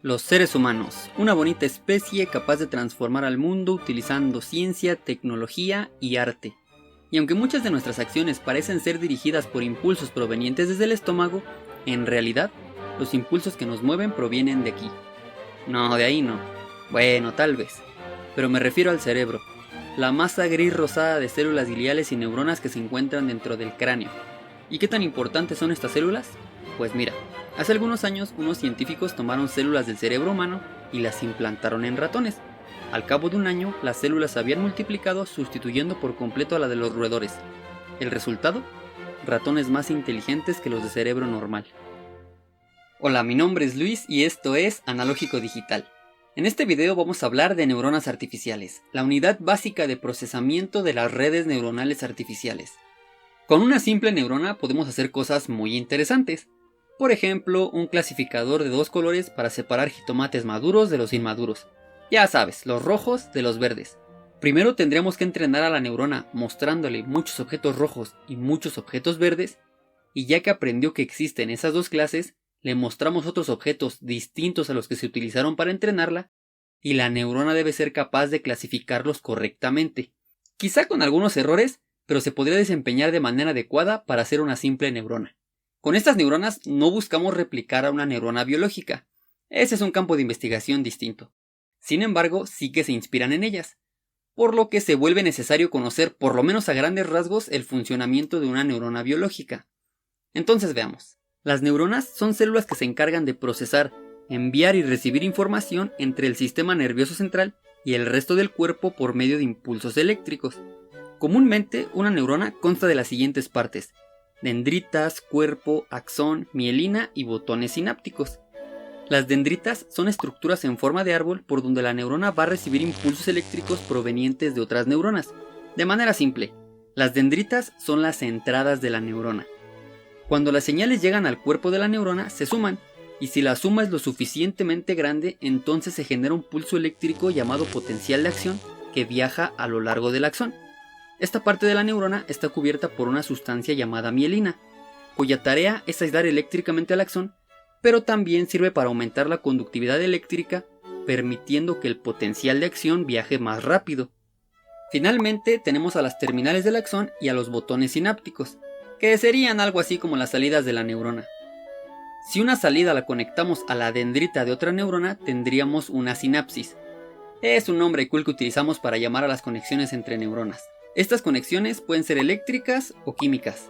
Los seres humanos, una bonita especie capaz de transformar al mundo utilizando ciencia, tecnología y arte. Y aunque muchas de nuestras acciones parecen ser dirigidas por impulsos provenientes desde el estómago, en realidad, los impulsos que nos mueven provienen de aquí. No, de ahí no. Bueno, tal vez. Pero me refiero al cerebro, la masa gris rosada de células gliales y neuronas que se encuentran dentro del cráneo. ¿Y qué tan importantes son estas células? Pues mira, hace algunos años unos científicos tomaron células del cerebro humano y las implantaron en ratones. Al cabo de un año, las células habían multiplicado sustituyendo por completo a la de los roedores. ¿El resultado? Ratones más inteligentes que los de cerebro normal. Hola, mi nombre es Luis y esto es Analógico Digital. En este video vamos a hablar de neuronas artificiales, la unidad básica de procesamiento de las redes neuronales artificiales. Con una simple neurona podemos hacer cosas muy interesantes. Por ejemplo, un clasificador de 2 colores para separar jitomates maduros de los inmaduros. Ya sabes, los rojos de los verdes. Primero tendríamos que entrenar a la neurona mostrándole muchos objetos rojos y muchos objetos verdes, y ya que aprendió que existen esas dos clases, le mostramos otros objetos distintos a los que se utilizaron para entrenarla, y la neurona debe ser capaz de clasificarlos correctamente. Quizá con algunos errores, pero se podría desempeñar de manera adecuada para ser una simple neurona. Con estas neuronas no buscamos replicar a una neurona biológica. Ese es un campo de investigación distinto. Sin embargo, sí que se inspiran en ellas, por lo que se vuelve necesario conocer por lo menos a grandes rasgos el funcionamiento de una neurona biológica. Entonces veamos. Las neuronas son células que se encargan de procesar, enviar y recibir información entre el sistema nervioso central y el resto del cuerpo por medio de impulsos eléctricos. Comúnmente, una neurona consta de las siguientes partes: dendritas, cuerpo, axón, mielina y botones sinápticos. Las dendritas son estructuras en forma de árbol por donde la neurona va a recibir impulsos eléctricos provenientes de otras neuronas. De manera simple, las dendritas son las entradas de la neurona. Cuando las señales llegan al cuerpo de la neurona, se suman, y si la suma es lo suficientemente grande, entonces se genera un pulso eléctrico llamado potencial de acción que viaja a lo largo del axón. Esta parte de la neurona está cubierta por una sustancia llamada mielina, cuya tarea es aislar eléctricamente al axón, pero también sirve para aumentar la conductividad eléctrica, permitiendo que el potencial de acción viaje más rápido. Finalmente tenemos a las terminales del axón y a los botones sinápticos, que serían algo así como las salidas de la neurona. Si una salida la conectamos a la dendrita de otra neurona, tendríamos una sinapsis. Es un nombre cool que utilizamos para llamar a las conexiones entre neuronas. Estas conexiones pueden ser eléctricas o químicas.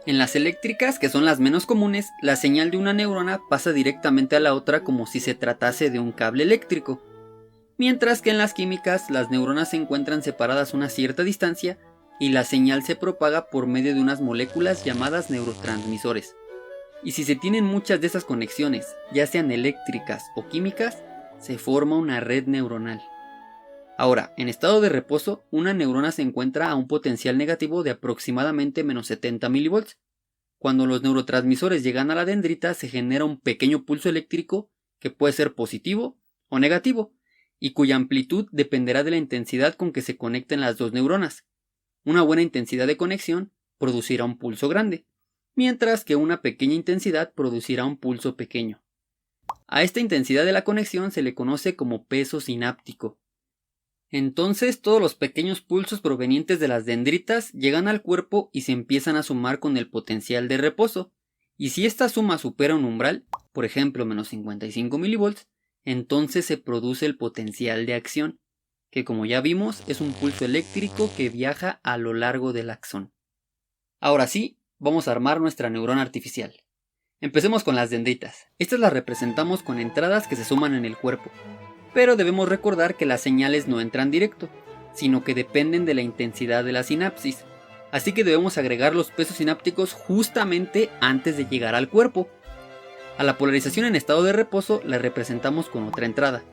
En las eléctricas, que son las menos comunes, la señal de una neurona pasa directamente a la otra como si se tratase de un cable eléctrico. Mientras que en las químicas, las neuronas se encuentran separadas una cierta distancia y la señal se propaga por medio de unas moléculas llamadas neurotransmisores. Y si se tienen muchas de esas conexiones, ya sean eléctricas o químicas, se forma una red neuronal. Ahora, en estado de reposo, una neurona se encuentra a un potencial negativo de aproximadamente menos 70 mV. Cuando los neurotransmisores llegan a la dendrita, se genera un pequeño pulso eléctrico que puede ser positivo o negativo, y cuya amplitud dependerá de la intensidad con que se conecten las dos neuronas. Una buena intensidad de conexión producirá un pulso grande, mientras que una pequeña intensidad producirá un pulso pequeño. A esta intensidad de la conexión se le conoce como peso sináptico. Entonces todos los pequeños pulsos provenientes de las dendritas llegan al cuerpo y se empiezan a sumar con el potencial de reposo, y si esta suma supera un umbral, por ejemplo menos 55 mV, entonces se produce el potencial de acción, que como ya vimos es un pulso eléctrico que viaja a lo largo del axón. Ahora sí, vamos a armar nuestra neurona artificial. Empecemos con las dendritas. Estas las representamos con entradas que se suman en el cuerpo, pero debemos recordar que las señales no entran directo, sino que dependen de la intensidad de la sinapsis, así que debemos agregar los pesos sinápticos justamente antes de llegar al cuerpo. A la polarización en estado de reposo la representamos con otra entrada,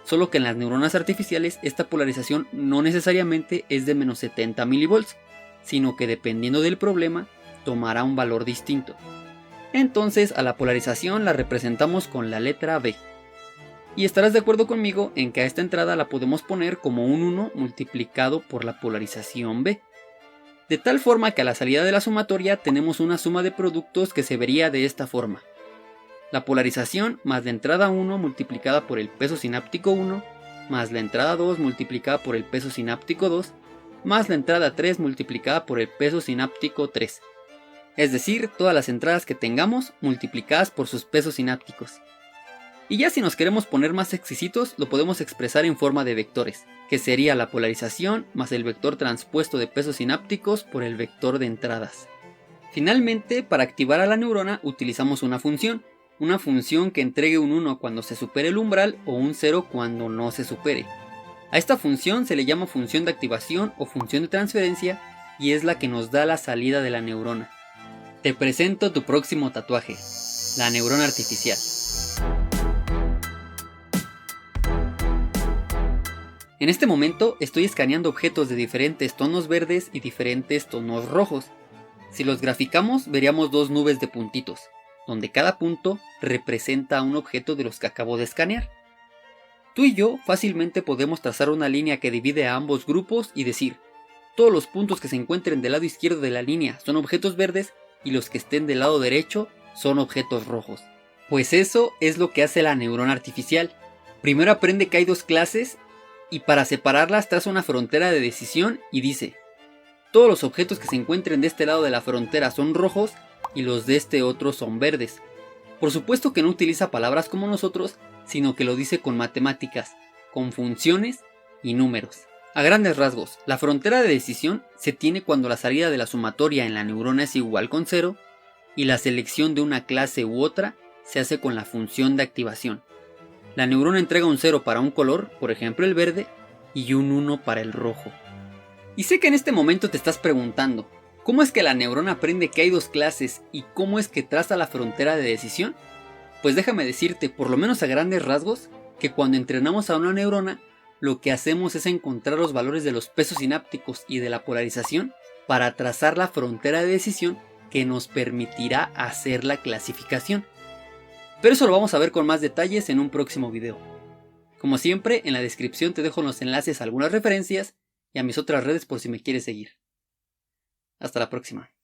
solo que en las neuronas artificiales esta polarización no necesariamente es de menos 70 mV, sino que dependiendo del problema tomará un valor distinto. Entonces a la polarización la representamos con la letra B. Y estarás de acuerdo conmigo en que a esta entrada la podemos poner como un 1 multiplicado por la polarización B. De tal forma que a la salida de la sumatoria tenemos una suma de productos que se vería de esta forma. La polarización más la entrada 1 multiplicada por el peso sináptico 1, más la entrada 2 multiplicada por el peso sináptico 2, más la entrada 3 multiplicada por el peso sináptico 3. Es decir, todas las entradas que tengamos multiplicadas por sus pesos sinápticos. Y ya si nos queremos poner más exquisitos, lo podemos expresar en forma de vectores, que sería la polarización más el vector transpuesto de pesos sinápticos por el vector de entradas. Finalmente, para activar a la neurona utilizamos una función que entregue un 1 cuando se supere el umbral o un 0 cuando no se supere. A esta función se le llama función de activación o función de transferencia y es la que nos da la salida de la neurona. Te presento tu próximo tatuaje, la neurona artificial. En este momento estoy escaneando objetos de diferentes tonos verdes y diferentes tonos rojos. Si los graficamos veríamos dos nubes de puntitos, donde cada punto representa a un objeto de los que acabo de escanear. Tú y yo fácilmente podemos trazar una línea que divide a ambos grupos y decir, todos los puntos que se encuentren del lado izquierdo de la línea son objetos verdes y los que estén del lado derecho son objetos rojos. Pues eso es lo que hace la neurona artificial. Primero aprende que hay dos clases y para separarlas traza una frontera de decisión y dice, todos los objetos que se encuentren de este lado de la frontera son rojos y los de este otro son verdes. Por supuesto que no utiliza palabras como nosotros, sino que lo dice con matemáticas, con funciones y números. A grandes rasgos, la frontera de decisión se tiene cuando la salida de la sumatoria en la neurona es igual con 0 y la selección de una clase u otra se hace con la función de activación. La neurona entrega un 0 para un color, por ejemplo el verde, y un 1 para el rojo. Y sé que en este momento te estás preguntando, ¿cómo es que la neurona aprende que hay dos clases y cómo es que traza la frontera de decisión? Pues déjame decirte, por lo menos a grandes rasgos, que cuando entrenamos a una neurona, lo que hacemos es encontrar los valores de los pesos sinápticos y de la polarización para trazar la frontera de decisión que nos permitirá hacer la clasificación. Pero eso lo vamos a ver con más detalles en un próximo video. Como siempre, en la descripción te dejo los enlaces a algunas referencias y a mis otras redes por si me quieres seguir. Hasta la próxima.